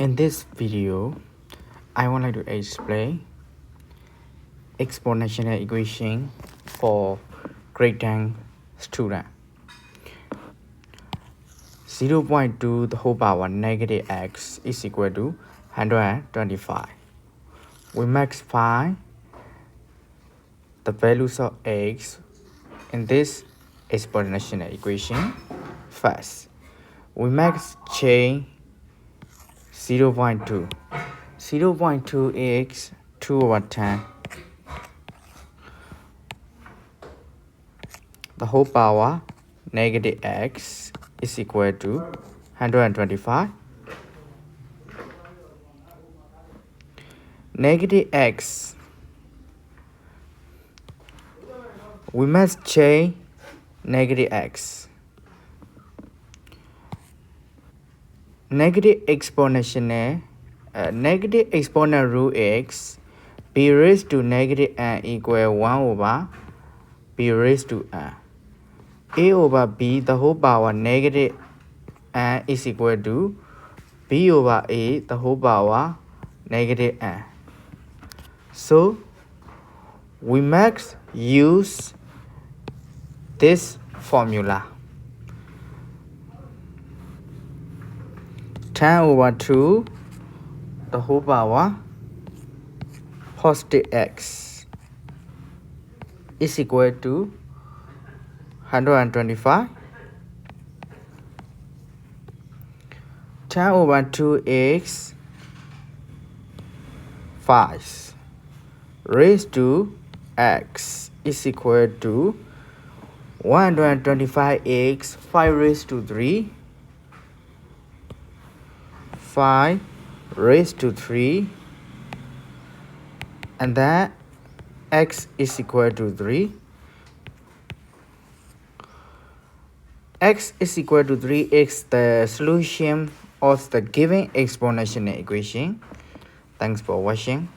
In this video, I would like to explain exponential equation for grade 10 student. 0.2 the whole power negative x is equal to 125. We must find the values of x in this exponential equation. First, we must change 0.2. 0.2 is 2 over 10. The whole power negative x is equal to 125. Negative x, we must change negative x. Negative exponential root x b raised to negative n equal 1 over b raised to n. A over b the whole power negative n is equal to b over a the whole power negative n. So we must use this formula. 10 over 2 the whole power positive x is equal to 125. 10 over 2 is 5 raised to x is equal to 125x 5 raised to 3. 5 raised to 3, and then x is equal to 3. X is equal to 3 is the solution of the given exponential equation. Thanks for watching.